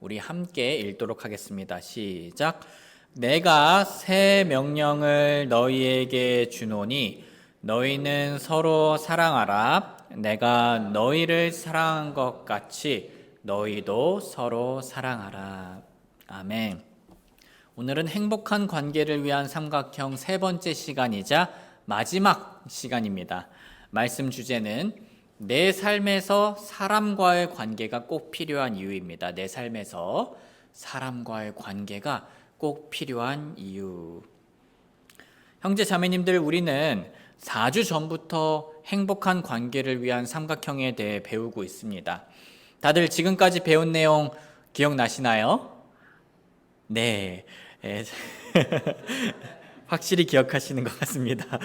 우리 함께 읽도록 하겠습니다. 시작. 내가 새 명령을 너희에게 주노니 너희는 서로 사랑하라. 내가 너희를 사랑한 것 같이 너희도 서로 사랑하라. 아멘. 오늘은 행복한 관계를 위한 삼각형 세 번째 시간이자 마지막 시간입니다. 말씀 주제는 내 삶에서 사람과의 관계가 꼭 필요한 이유입니다. 내 삶에서 사람과의 관계가 꼭 필요한 이유. 형제 자매님들, 우리는 4주 전부터 행복한 관계를 위한 삼각형에 대해 배우고 있습니다. 다들 지금까지 배운 내용 기억나시나요? 네. 확실히 기억하시는 것 같습니다.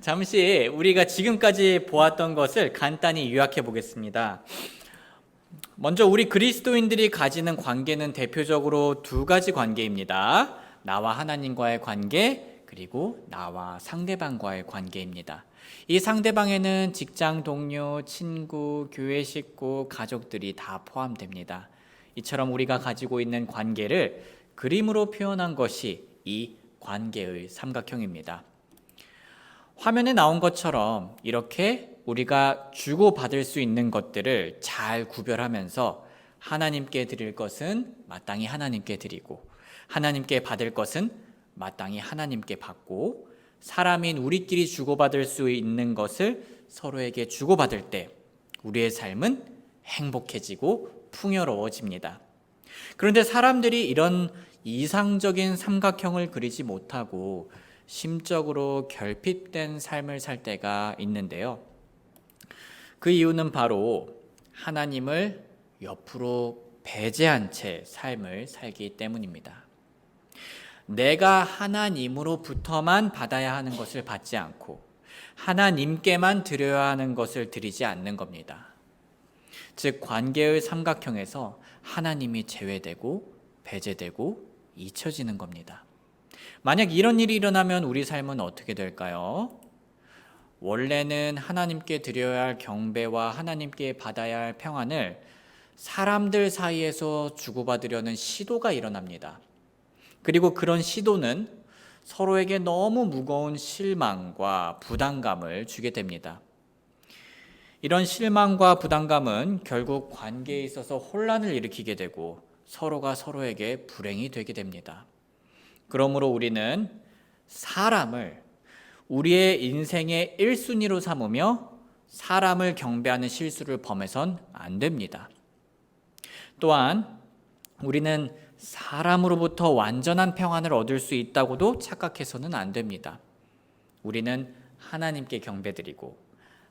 잠시 우리가 지금까지 보았던 것을 간단히 요약해 보겠습니다. 먼저 우리 그리스도인들이 가지는 관계는 대표적으로 두 가지 관계입니다. 나와 하나님과의 관계, 그리고 나와 상대방과의 관계입니다. 이 상대방에는 직장 동료, 친구, 교회 식구, 가족들이 다 포함됩니다. 이처럼 우리가 가지고 있는 관계를 그림으로 표현한 것이 이 관계의 삼각형입니다. 화면에 나온 것처럼 이렇게 우리가 주고받을 수 있는 것들을 잘 구별하면서 하나님께 드릴 것은 마땅히 하나님께 드리고, 하나님께 받을 것은 마땅히 하나님께 받고, 사람인 우리끼리 주고받을 수 있는 것을 서로에게 주고받을 때 우리의 삶은 행복해지고 풍요로워집니다. 그런데 사람들이 이런 이상적인 삼각형을 그리지 못하고 심적으로 결핍된 삶을 살 때가 있는데요. 그 이유는 바로 하나님을 옆으로 배제한 채 삶을 살기 때문입니다. 내가 하나님으로부터만 받아야 하는 것을 받지 않고 하나님께만 드려야 하는 것을 드리지 않는 겁니다. 즉, 관계의 삼각형에서 하나님이 제외되고 배제되고 잊혀지는 겁니다. 만약 이런 일이 일어나면 우리 삶은 어떻게 될까요? 원래는 하나님께 드려야 할 경배와 하나님께 받아야 할 평안을 사람들 사이에서 주고받으려는 시도가 일어납니다. 그리고 그런 시도는 서로에게 너무 무거운 실망과 부담감을 주게 됩니다. 이런 실망과 부담감은 결국 관계에 있어서 혼란을 일으키게 되고 서로가 서로에게 불행이 되게 됩니다. 그러므로 우리는 사람을 우리의 인생의 1순위로 삼으며 사람을 경배하는 실수를 범해선 안 됩니다. 또한 우리는 사람으로부터 완전한 평안을 얻을 수 있다고도 착각해서는 안 됩니다. 우리는 하나님께 경배드리고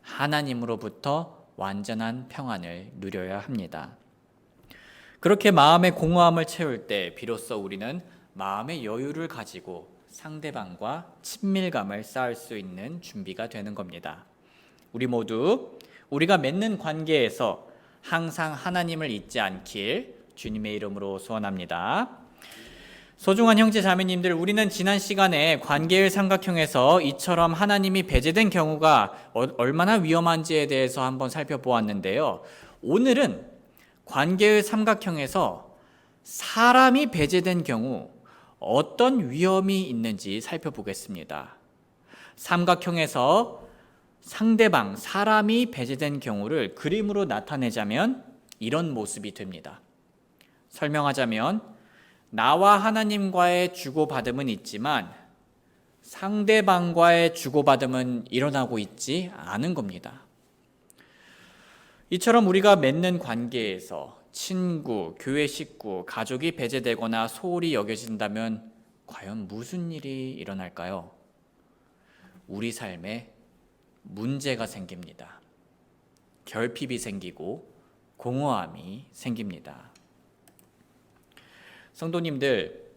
하나님으로부터 완전한 평안을 누려야 합니다. 그렇게 마음의 공허함을 채울 때 비로소 우리는 마음의 여유를 가지고 상대방과 친밀감을 쌓을 수 있는 준비가 되는 겁니다. 우리 모두 우리가 맺는 관계에서 항상 하나님을 잊지 않길 주님의 이름으로 소원합니다. 소중한 형제 자매님들, 우리는 지난 시간에 관계의 삼각형에서 이처럼 하나님이 배제된 경우가 얼마나 위험한지에 대해서 한번 살펴보았는데요. 오늘은 관계의 삼각형에서 사람이 배제된 경우 어떤 위험이 있는지 살펴보겠습니다. 삼각형에서 상대방, 사람이 배제된 경우를 그림으로 나타내자면 이런 모습이 됩니다. 설명하자면 나와 하나님과의 주고받음은 있지만 상대방과의 주고받음은 일어나고 있지 않은 겁니다. 이처럼 우리가 맺는 관계에서 친구, 교회 식구, 가족이 배제되거나 소홀히 여겨진다면 과연 무슨 일이 일어날까요? 우리 삶에 문제가 생깁니다. 결핍이 생기고 공허함이 생깁니다. 성도님들,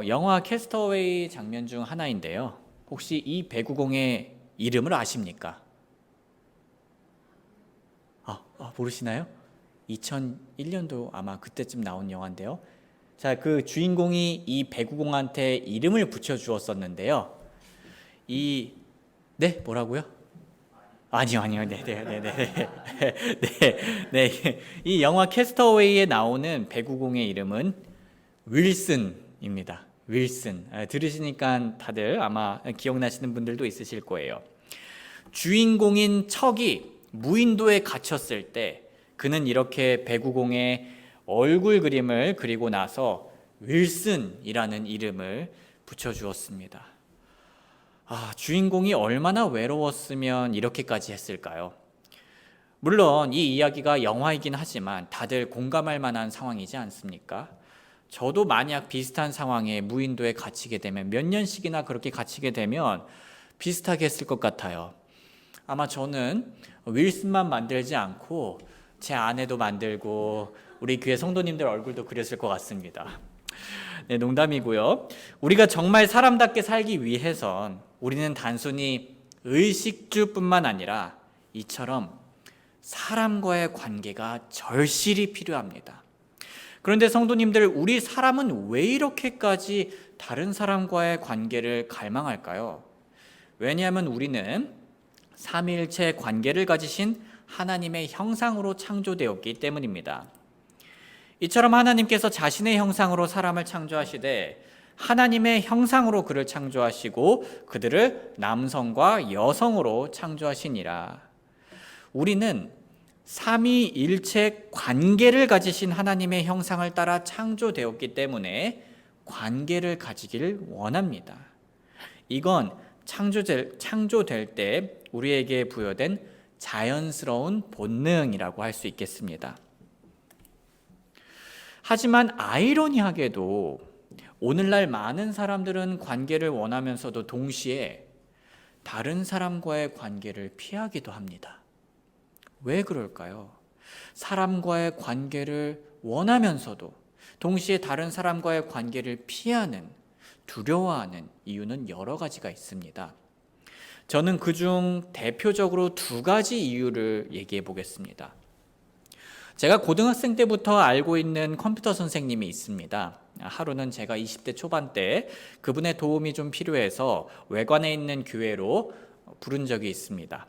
영화 캐스터웨이 장면 중 하나인데요. 혹시 이 배구공의 이름을 아십니까? 모르시나요? 2001년도 아마 그때쯤 나온 영화인데요. 자, 그 주인공이 이 배구공한테 이름을 붙여 주었었는데요. 네, 뭐라고요? 아니요. 네. 네. 이 영화 캐스터웨이에 나오는 배구공의 이름은 윌슨입니다. 윌슨. 들으시니까 다들 아마 기억나시는 분들도 있으실 거예요. 주인공인 척이 무인도에 갇혔을 때 그는 이렇게 배구공의 얼굴 그림을 그리고 나서 윌슨이라는 이름을 붙여주었습니다. 주인공이 얼마나 외로웠으면 이렇게까지 했을까요? 물론 이 이야기가 영화이긴 하지만 다들 공감할 만한 상황이지 않습니까? 저도 만약 비슷한 상황에 무인도에 갇히게 되면 몇 년씩이나 그렇게 갇히게 되면 비슷하게 했을 것 같아요. 아마 저는 윌슨만 만들지 않고 제 아내도 만들고 우리 교회 성도님들 얼굴도 그렸을 것 같습니다. 네, 농담이고요. 우리가 정말 사람답게 살기 위해선 우리는 단순히 의식주뿐만 아니라 이처럼 사람과의 관계가 절실히 필요합니다. 그런데 성도님들, 우리 사람은 왜 이렇게까지 다른 사람과의 관계를 갈망할까요? 왜냐하면 우리는 삼위일체 관계를 가지신 하나님의 형상으로 창조되었기 때문입니다. 이처럼 하나님께서 자신의 형상으로 사람을 창조하시되 하나님의 형상으로 그를 창조하시고 그들을 남성과 여성으로 창조하시니라. 우리는 삼위일체 관계를 가지신 하나님의 형상을 따라 창조되었기 때문에 관계를 가지기를 원합니다. 이건 창조될 때 우리에게 부여된 자연스러운 본능이라고 할 수 있겠습니다. 하지만 아이러니하게도 오늘날 많은 사람들은 관계를 원하면서도 동시에 다른 사람과의 관계를 피하기도 합니다. 왜 그럴까요? 사람과의 관계를 원하면서도 동시에 다른 사람과의 관계를 피하는, 두려워하는 이유는 여러 가지가 있습니다. 저는 그중 대표적으로 두 가지 이유를 얘기해 보겠습니다. 제가 고등학생 때부터 알고 있는 컴퓨터 선생님이 있습니다. 하루는 제가 20대 초반 때 그분의 도움이 좀 필요해서 외관에 있는 교회로 부른 적이 있습니다.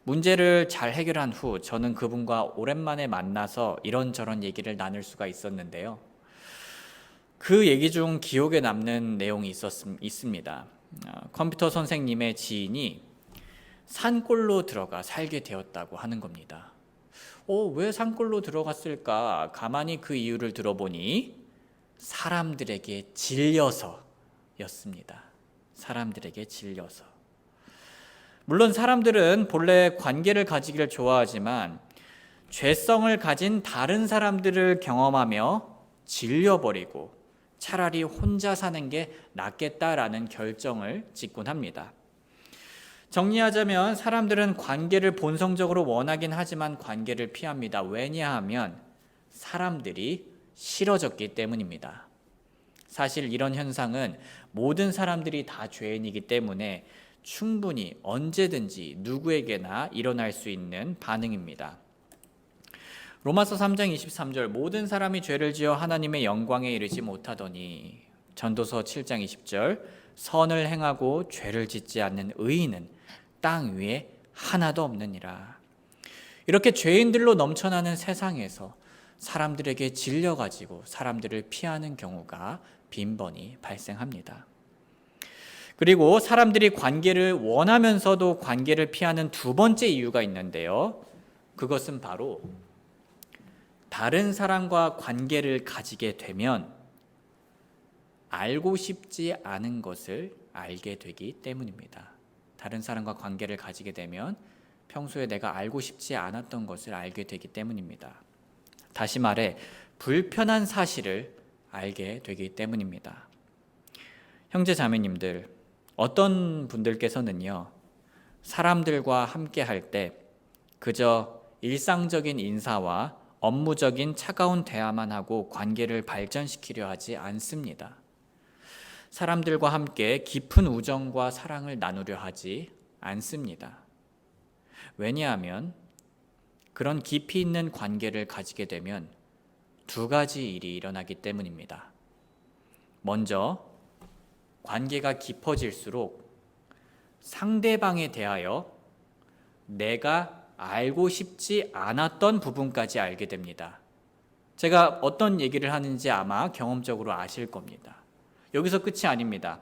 문제를 잘 해결한 후 저는 그분과 오랜만에 만나서 이런저런 얘기를 나눌 수가 있었는데요. 그 얘기 중 기억에 남는 내용이 있습니다. 컴퓨터 선생님의 지인이 산골로 들어가 살게 되었다고 하는 겁니다. 왜 산골로 들어갔을까? 가만히 그 이유를 들어보니 사람들에게 질려서였습니다. 사람들에게 질려서. 물론 사람들은 본래 관계를 가지기를 좋아하지만 죄성을 가진 다른 사람들을 경험하며 질려버리고 차라리 혼자 사는 게 낫겠다라는 결정을 짓곤 합니다. 정리하자면 사람들은 관계를 본성적으로 원하긴 하지만 관계를 피합니다. 왜냐하면 사람들이 싫어졌기 때문입니다. 사실 이런 현상은 모든 사람들이 다 죄인이기 때문에 충분히 언제든지 누구에게나 일어날 수 있는 반응입니다. 로마서 3장 23절 모든 사람이 죄를 지어 하나님의 영광에 이르지 못하더니 전도서 7장 20절 선을 행하고 죄를 짓지 않는 의인은 땅 위에 하나도 없느니라. 이렇게 죄인들로 넘쳐나는 세상에서 사람들에게 질려가지고 사람들을 피하는 경우가 빈번히 발생합니다. 그리고 사람들이 관계를 원하면서도 관계를 피하는 두 번째 이유가 있는데요. 그것은 바로 다른 사람과 관계를 가지게 되면 알고 싶지 않은 것을 알게 되기 때문입니다. 다른 사람과 관계를 가지게 되면 평소에 내가 알고 싶지 않았던 것을 알게 되기 때문입니다. 다시 말해 불편한 사실을 알게 되기 때문입니다. 형제 자매님들, 어떤 분들께서는요, 사람들과 함께 할 때 그저 일상적인 인사와 업무적인 차가운 대화만 하고 관계를 발전시키려 하지 않습니다. 사람들과 함께 깊은 우정과 사랑을 나누려 하지 않습니다. 왜냐하면 그런 깊이 있는 관계를 가지게 되면 두 가지 일이 일어나기 때문입니다. 먼저 관계가 깊어질수록 상대방에 대하여 내가 알고 싶지 않았던 부분까지 알게 됩니다. 제가 어떤 얘기를 하는지 아마 경험적으로 아실 겁니다. 여기서 끝이 아닙니다.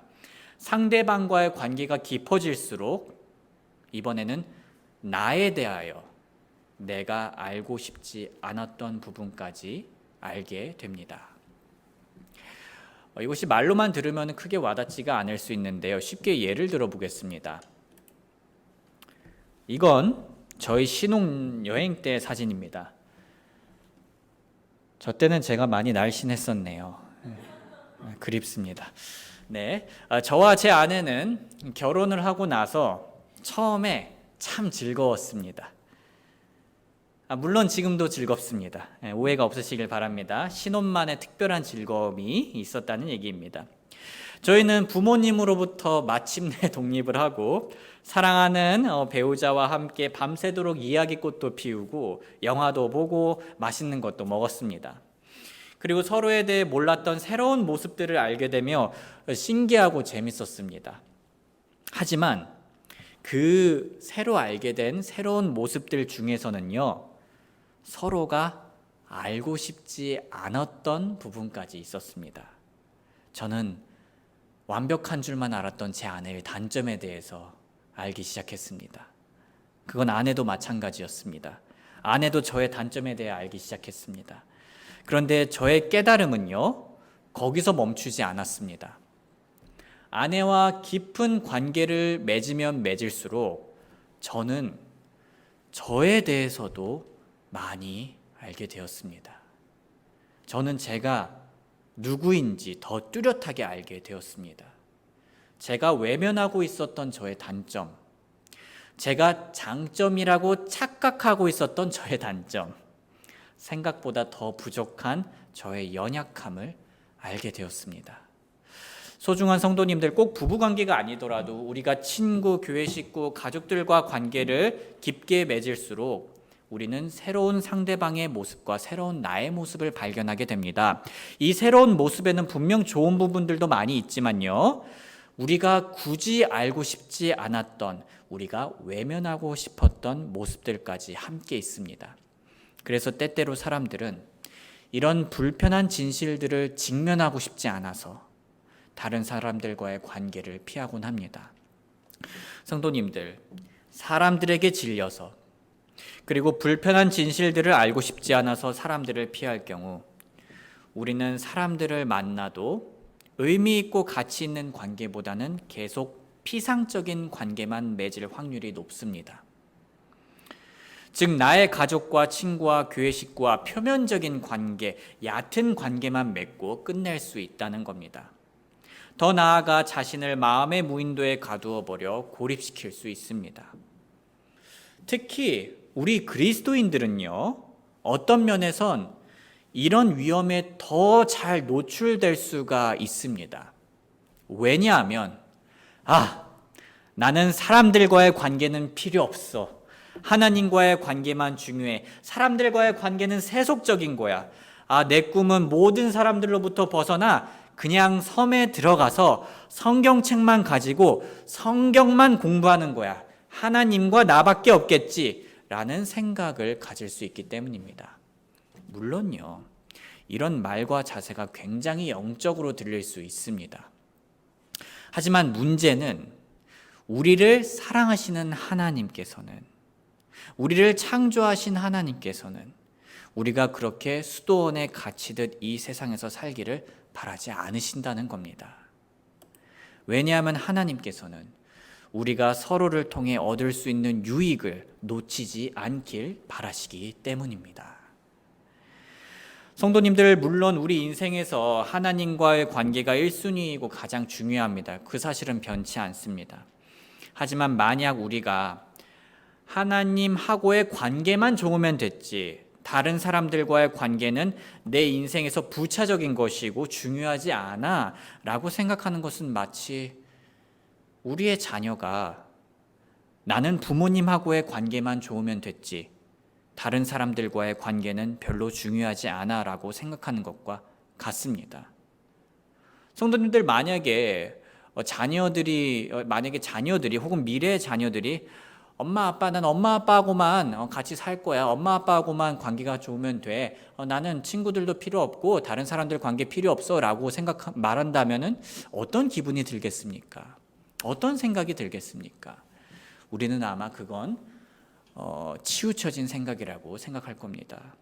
상대방과의 관계가 깊어질수록 이번에는 나에 대하여 내가 알고 싶지 않았던 부분까지 알게 됩니다. 이것이 말로만 들으면 크게 와닿지가 않을 수 있는데요. 쉽게 예를 들어 보겠습니다. 이건 저희 신혼여행 때 사진입니다. 저 때는 제가 많이 날씬했었네요. 그립습니다. 네, 저와 제 아내는 결혼을 하고 나서 처음에 참 즐거웠습니다. 물론 지금도 즐겁습니다. 오해가 없으시길 바랍니다. 신혼만의 특별한 즐거움이 있었다는 얘기입니다. 저희는 부모님으로부터 마침내 독립을 하고 사랑하는 배우자와 함께 밤새도록 이야기꽃도 피우고 영화도 보고 맛있는 것도 먹었습니다. 그리고 서로에 대해 몰랐던 새로운 모습들을 알게 되며 신기하고 재밌었습니다. 하지만 그 새로 알게 된 새로운 모습들 중에서는요, 서로가 알고 싶지 않았던 부분까지 있었습니다. 저는 완벽한 줄만 알았던 제 아내의 단점에 대해서 알기 시작했습니다. 그건 아내도 마찬가지였습니다. 아내도 저의 단점에 대해 알기 시작했습니다. 그런데 저의 깨달음은요, 거기서 멈추지 않았습니다. 아내와 깊은 관계를 맺으면 맺을수록 저는 저에 대해서도 많이 알게 되었습니다. 저는 제가 누구인지 더 뚜렷하게 알게 되었습니다. 제가 외면하고 있었던 저의 단점, 제가 장점이라고 착각하고 있었던 저의 단점, 생각보다 더 부족한 저의 연약함을 알게 되었습니다. 소중한 성도님들, 꼭 부부관계가 아니더라도 우리가 친구, 교회 식구, 가족들과 관계를 깊게 맺을수록 우리는 새로운 상대방의 모습과 새로운 나의 모습을 발견하게 됩니다. 이 새로운 모습에는 분명 좋은 부분들도 많이 있지만요, 우리가 굳이 알고 싶지 않았던, 우리가 외면하고 싶었던 모습들까지 함께 있습니다. 그래서 때때로 사람들은 이런 불편한 진실들을 직면하고 싶지 않아서 다른 사람들과의 관계를 피하곤 합니다. 성도님들, 사람들에게 질려서 그리고 불편한 진실들을 알고 싶지 않아서 사람들을 피할 경우 우리는 사람들을 만나도 의미 있고 가치 있는 관계보다는 계속 피상적인 관계만 맺을 확률이 높습니다. 즉 나의 가족과 친구와 교회 식구와 표면적인 관계, 얕은 관계만 맺고 끝낼 수 있다는 겁니다. 더 나아가 자신을 마음의 무인도에 가두어 버려 고립시킬 수 있습니다. 특히 우리 그리스도인들은요, 어떤 면에선 이런 위험에 더 잘 노출될 수가 있습니다. 왜냐하면 나는 사람들과의 관계는 필요 없어. 하나님과의 관계만 중요해. 사람들과의 관계는 세속적인 거야. 내 꿈은 모든 사람들로부터 벗어나 그냥 섬에 들어가서 성경책만 가지고 성경만 공부하는 거야. 하나님과 나밖에 없겠지 라는 생각을 가질 수 있기 때문입니다. 물론요, 이런 말과 자세가 굉장히 영적으로 들릴 수 있습니다. 하지만 문제는 우리를 사랑하시는 하나님께서는, 우리를 창조하신 하나님께서는 우리가 그렇게 수도원에 갇히듯 이 세상에서 살기를 바라지 않으신다는 겁니다. 왜냐하면 하나님께서는 우리가 서로를 통해 얻을 수 있는 유익을 놓치지 않길 바라시기 때문입니다. 성도님들, 물론 우리 인생에서 하나님과의 관계가 1순위이고 가장 중요합니다. 그 사실은 변치 않습니다. 하지만 만약 우리가 하나님하고의 관계만 좋으면 됐지, 다른 사람들과의 관계는 내 인생에서 부차적인 것이고 중요하지 않아 라고 생각하는 것은 마치 우리의 자녀가 나는 부모님하고의 관계만 좋으면 됐지, 다른 사람들과의 관계는 별로 중요하지 않아 라고 생각하는 것과 같습니다. 성도님들, 만약에 자녀들이 혹은 미래의 자녀들이 난 엄마 아빠하고만 같이 살 거야. 엄마 아빠하고만 관계가 좋으면 돼. 나는 친구들도 필요 없고 다른 사람들 관계 필요 없어 라고 말한다면은 어떤 기분이 들겠습니까? 어떤 생각이 들겠습니까? 우리는 아마 그건 치우쳐진 생각이라고 생각할 겁니다.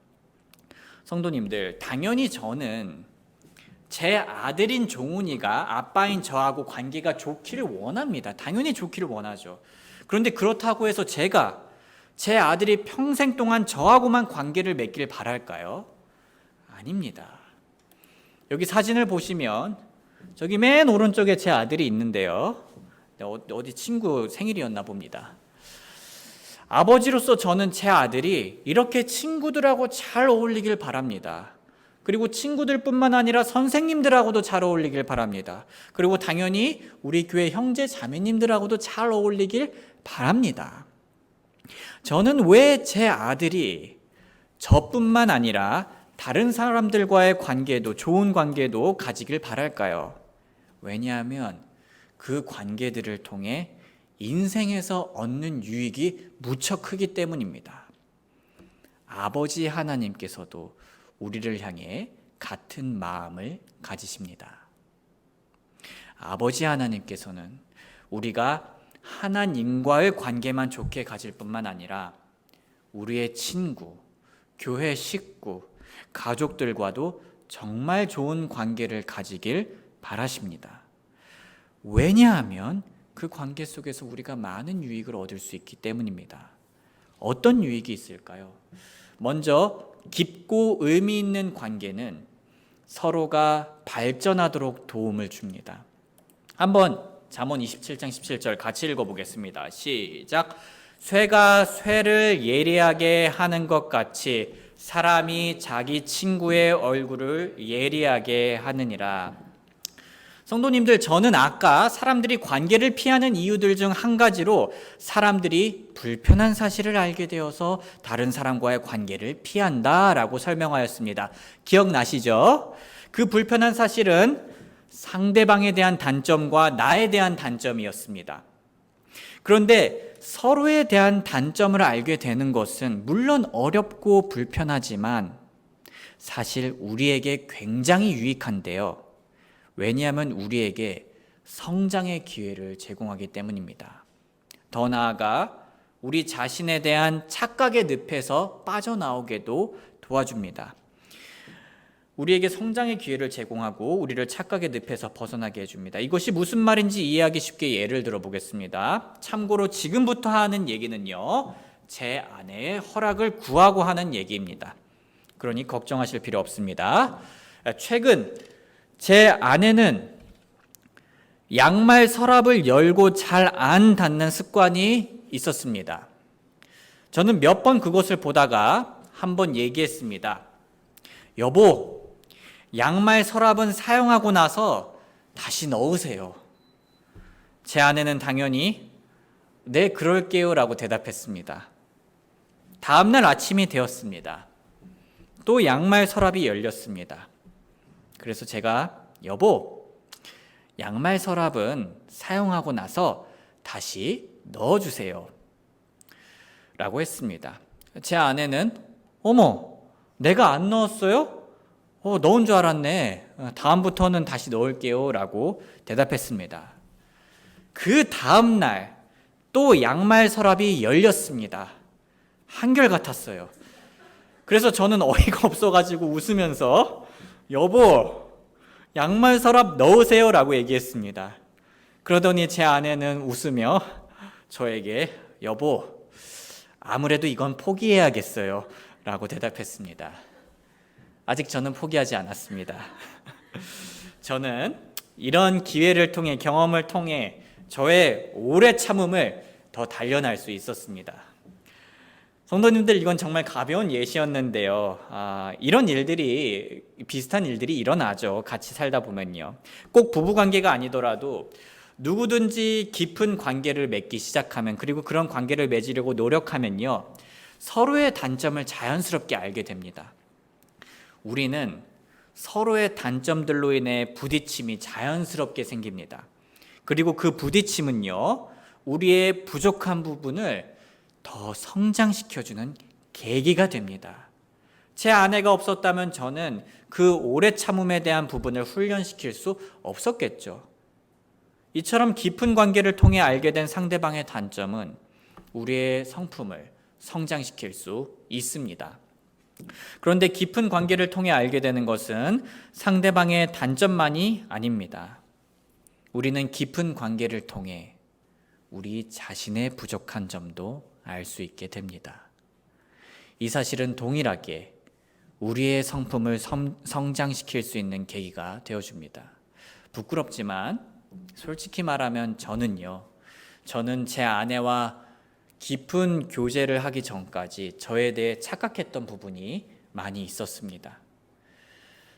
성도님들, 당연히 저는 제 아들인 종훈이가 아빠인 저하고 관계가 좋기를 원합니다. 당연히 좋기를 원하죠. 그런데 그렇다고 해서 제가 제 아들이 평생 동안 저하고만 관계를 맺길 바랄까요? 아닙니다. 여기 사진을 보시면 저기 맨 오른쪽에 제 아들이 있는데요. 어디 친구 생일이었나 봅니다. 아버지로서 저는 제 아들이 이렇게 친구들하고 잘 어울리길 바랍니다. 그리고 친구들뿐만 아니라 선생님들하고도 잘 어울리길 바랍니다. 그리고 당연히 우리 교회 형제 자매님들하고도 잘 어울리길 바랍니다. 저는 왜 제 아들이 저뿐만 아니라 다른 사람들과의 관계도, 좋은 관계도 가지길 바랄까요? 왜냐하면 그 관계들을 통해 인생에서 얻는 유익이 무척 크기 때문입니다. 아버지 하나님께서도 우리를 향해 같은 마음을 가지십니다. 아버지 하나님께서는 우리가 하나님과의 관계만 좋게 가질 뿐만 아니라 우리의 친구, 교회 식구, 가족들과도 정말 좋은 관계를 가지길 바라십니다. 왜냐하면 그 관계 속에서 우리가 많은 유익을 얻을 수 있기 때문입니다. 어떤 유익이 있을까요? 먼저 깊고 의미 있는 관계는 서로가 발전하도록 도움을 줍니다. 한번 잠언 27장 17절 같이 읽어보겠습니다. 시작. 쇠가 쇠를 예리하게 하는 것 같이 사람이 자기 친구의 얼굴을 예리하게 하느니라. 성도님들, 저는 아까 사람들이 관계를 피하는 이유들 중 한 가지로 사람들이 불편한 사실을 알게 되어서 다른 사람과의 관계를 피한다라고 설명하였습니다. 기억나시죠? 그 불편한 사실은 상대방에 대한 단점과 나에 대한 단점이었습니다. 그런데 서로에 대한 단점을 알게 되는 것은 물론 어렵고 불편하지만 사실 우리에게 굉장히 유익한데요. 왜냐하면 우리에게 성장의 기회를 제공하기 때문입니다. 더 나아가 우리 자신에 대한 착각의 늪에서 빠져나오게도 도와줍니다. 우리에게 성장의 기회를 제공하고 우리를 착각의 늪에서 벗어나게 해줍니다. 이것이 무슨 말인지 이해하기 쉽게 예를 들어보겠습니다. 참고로 지금부터 하는 얘기는요, 제 아내의 허락을 구하고 하는 얘기입니다. 그러니 걱정하실 필요 없습니다. 최근 제 아내는 양말 서랍을 열고 잘 안 닫는 습관이 있었습니다. 저는 몇 번 그것을 보다가 한번 얘기했습니다. 여보, 양말 서랍은 사용하고 나서 다시 넣으세요. 제 아내는 당연히 네, 그럴게요 라고 대답했습니다. 다음날 아침이 되었습니다. 또 양말 서랍이 열렸습니다. 그래서 제가 여보, 양말 서랍은 사용하고 나서 다시 넣어주세요 라고 했습니다. 제 아내는 어머, 내가 안 넣었어요? 넣은 줄 알았네. 다음부터는 다시 넣을게요 라고 대답했습니다. 그 다음날 또 양말 서랍이 열렸습니다. 한결같았어요. 그래서 저는 어이가 없어가지고 웃으면서 여보, 양말 서랍 넣으세요 라고 얘기했습니다. 그러더니 제 아내는 웃으며 저에게 여보, 아무래도 이건 포기해야겠어요 라고 대답했습니다. 아직 저는 포기하지 않았습니다. 저는 이런 기회를 통해, 경험을 통해 저의 오래 참음을 더 단련할 수 있었습니다. 성도님들, 이건 정말 가벼운 예시였는데요. 이런 일들이, 비슷한 일들이 일어나죠. 같이 살다 보면요. 꼭 부부관계가 아니더라도 누구든지 깊은 관계를 맺기 시작하면, 그리고 그런 관계를 맺으려고 노력하면요, 서로의 단점을 자연스럽게 알게 됩니다. 우리는 서로의 단점들로 인해 부딪힘이 자연스럽게 생깁니다. 그리고 그 부딪힘은요, 우리의 부족한 부분을 더 성장시켜주는 계기가 됩니다. 제 아내가 없었다면 저는 그 오래 참음에 대한 부분을 훈련시킬 수 없었겠죠. 이처럼 깊은 관계를 통해 알게 된 상대방의 단점은 우리의 성품을 성장시킬 수 있습니다. 그런데 깊은 관계를 통해 알게 되는 것은 상대방의 단점만이 아닙니다. 우리는 깊은 관계를 통해 우리 자신의 부족한 점도 알 수 있게 됩니다. 이 사실은 동일하게 우리의 성품을 성장시킬 수 있는 계기가 되어줍니다. 부끄럽지만 솔직히 말하면 저는 제 아내와 깊은 교제를 하기 전까지 저에 대해 착각했던 부분이 많이 있었습니다.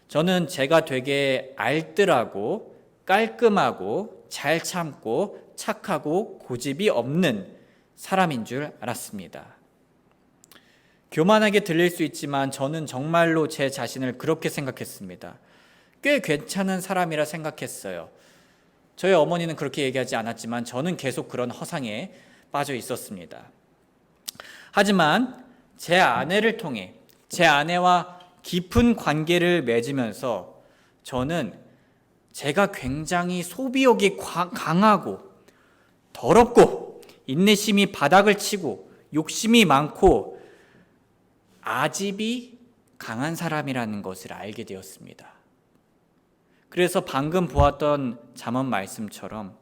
저는 제가 되게 알뜰하고 깔끔하고 잘 참고 착하고 고집이 없는 사람인 줄 알았습니다. 교만하게 들릴 수 있지만 저는 정말로 제 자신을 그렇게 생각했습니다. 꽤 괜찮은 사람이라 생각했어요. 저희 어머니는 그렇게 얘기하지 않았지만 저는 계속 그런 허상에 빠져 있었습니다. 하지만 제 아내를 통해 제 아내와 깊은 관계를 맺으면서 저는 제가 굉장히 소비욕이 강하고 더럽고 인내심이 바닥을 치고 욕심이 많고 아집이 강한 사람이라는 것을 알게 되었습니다. 그래서 방금 보았던 잠언 말씀처럼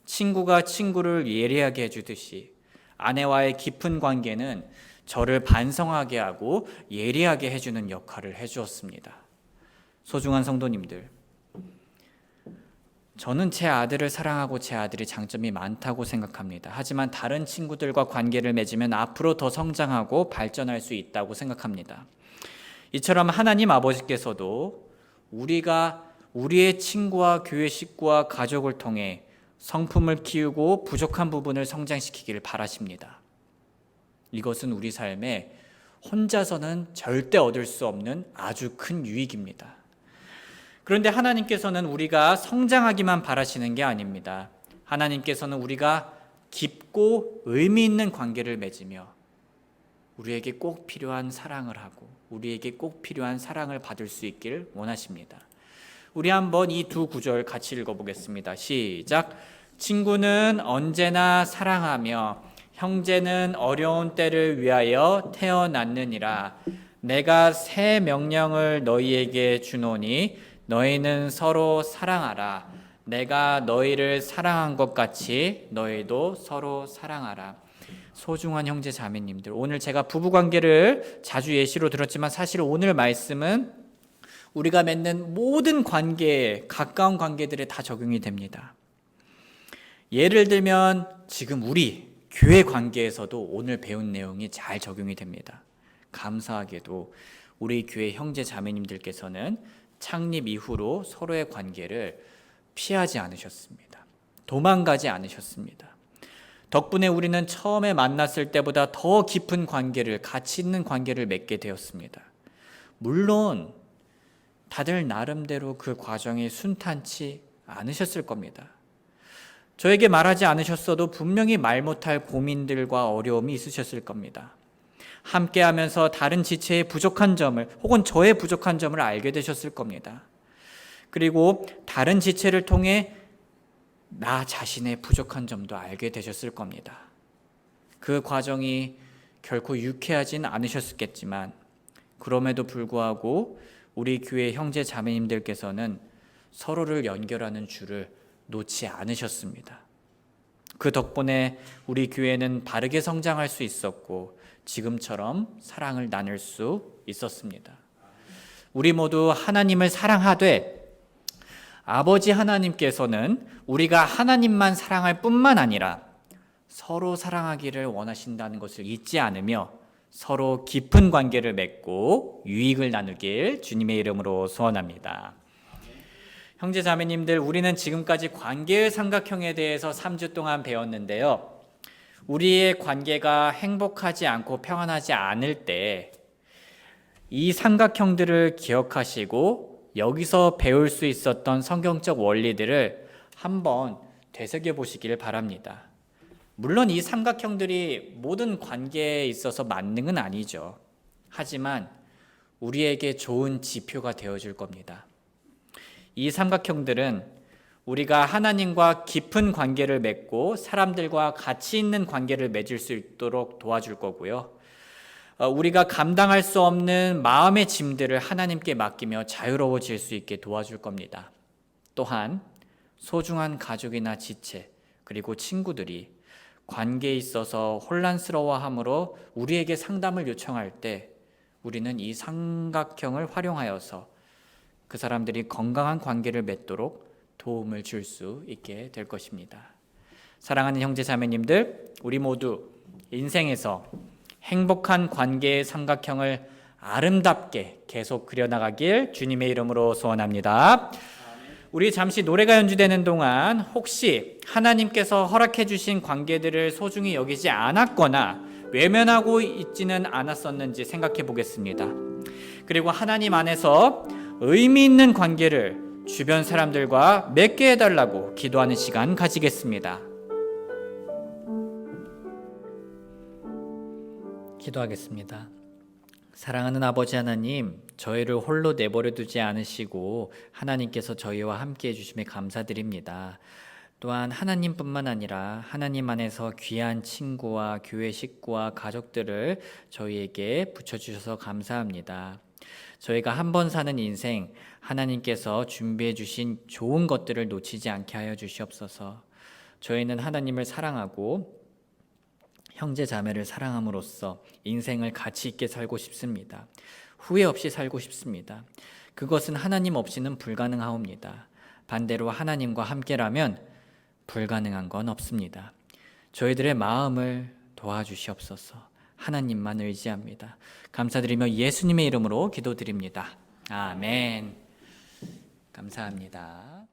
친구가 친구를 예리하게 해주듯이 아내와의 깊은 관계는 저를 반성하게 하고 예리하게 해주는 역할을 해주었습니다. 소중한 성도님들, 저는 제 아들을 사랑하고 제 아들이 장점이 많다고 생각합니다. 하지만 다른 친구들과 관계를 맺으면 앞으로 더 성장하고 발전할 수 있다고 생각합니다. 이처럼 하나님 아버지께서도 우리가 우리의 친구와 교회 식구와 가족을 통해 성품을 키우고 부족한 부분을 성장시키기를 바라십니다. 이것은 우리 삶에 혼자서는 절대 얻을 수 없는 아주 큰 유익입니다. 그런데 하나님께서는 우리가 성장하기만 바라시는 게 아닙니다. 하나님께서는 우리가 깊고 의미 있는 관계를 맺으며 우리에게 꼭 필요한 사랑을 하고 우리에게 꼭 필요한 사랑을 받을 수 있기를 원하십니다. 우리 한번 이 두 구절 같이 읽어보겠습니다. 시작. 친구는 언제나 사랑하며 형제는 어려운 때를 위하여 태어났느니라. 내가 새 명령을 너희에게 주노니 너희는 서로 사랑하라. 내가 너희를 사랑한 것 같이 너희도 서로 사랑하라. 소중한 형제 자매님들, 오늘 제가 부부관계를 자주 예시로 들었지만 사실 오늘 말씀은 우리가 맺는 모든 관계에, 가까운 관계들에 다 적용이 됩니다. 예를 들면 지금 우리 교회 관계에서도 오늘 배운 내용이 잘 적용이 됩니다. 감사하게도 우리 교회 형제 자매님들께서는 창립 이후로 서로의 관계를 피하지 않으셨습니다. 도망가지 않으셨습니다. 덕분에 우리는 처음에 만났을 때보다 더 깊은 관계를, 가치 있는 관계를 맺게 되었습니다. 물론 다들 나름대로 그 과정이 순탄치 않으셨을 겁니다. 저에게 말하지 않으셨어도 분명히 말 못할 고민들과 어려움이 있으셨을 겁니다. 함께하면서 다른 지체의 부족한 점을 혹은 저의 부족한 점을 알게 되셨을 겁니다. 그리고 다른 지체를 통해 나 자신의 부족한 점도 알게 되셨을 겁니다. 그 과정이 결코 유쾌하진 않으셨겠지만 그럼에도 불구하고 우리 교회 형제 자매님들께서는 서로를 연결하는 줄을 놓지 않으셨습니다. 그 덕분에 우리 교회는 바르게 성장할 수 있었고 지금처럼 사랑을 나눌 수 있었습니다. 우리 모두 하나님을 사랑하되 아버지 하나님께서는 우리가 하나님만 사랑할 뿐만 아니라 서로 사랑하기를 원하신다는 것을 잊지 않으며 서로 깊은 관계를 맺고 유익을 나누길 주님의 이름으로 소원합니다. 형제 자매님들, 우리는 지금까지 관계의 삼각형에 대해서 3주 동안 배웠는데요. 우리의 관계가 행복하지 않고 평안하지 않을 때 이 삼각형들을 기억하시고 여기서 배울 수 있었던 성경적 원리들을 한번 되새겨 보시길 바랍니다. 물론 이 삼각형들이 모든 관계에 있어서 만능은 아니죠. 하지만 우리에게 좋은 지표가 되어줄 겁니다. 이 삼각형들은 우리가 하나님과 깊은 관계를 맺고 사람들과 가치 있는 관계를 맺을 수 있도록 도와줄 거고요. 우리가 감당할 수 없는 마음의 짐들을 하나님께 맡기며 자유로워질 수 있게 도와줄 겁니다. 또한 소중한 가족이나 지체 그리고 친구들이 관계에 있어서 혼란스러워함으로 우리에게 상담을 요청할 때 우리는 이 삼각형을 활용하여서 그 사람들이 건강한 관계를 맺도록 도움을 줄 수 있게 될 것입니다. 사랑하는 형제 자매님들, 우리 모두 인생에서 행복한 관계의 삼각형을 아름답게 계속 그려나가길 주님의 이름으로 소원합니다. 우리 잠시 노래가 연주되는 동안 혹시 하나님께서 허락해 주신 관계들을 소중히 여기지 않았거나 외면하고 있지는 않았었는지 생각해 보겠습니다. 그리고 하나님 안에서 의미 있는 관계를 주변 사람들과 맺게 해달라고 기도하는 시간 가지겠습니다. 기도하겠습니다. 사랑하는 아버지 하나님, 저희를 홀로 내버려 두지 않으시고 하나님께서 저희와 함께 해주심에 감사드립니다. 또한 하나님뿐만 아니라 하나님 안에서 귀한 친구와 교회 식구와 가족들을 저희에게 붙여주셔서 감사합니다. 저희가 한 번 사는 인생, 하나님께서 준비해 주신 좋은 것들을 놓치지 않게 하여 주시옵소서. 저희는 하나님을 사랑하고 형제 자매를 사랑함으로써 인생을 가치 있게 살고 싶습니다. 후회 없이 살고 싶습니다. 그것은 하나님 없이는 불가능하옵니다. 반대로 하나님과 함께라면 불가능한 건 없습니다. 저희들의 마음을 도와주시옵소서. 하나님만 의지합니다. 감사드리며 예수님의 이름으로 기도드립니다. 아멘. 감사합니다.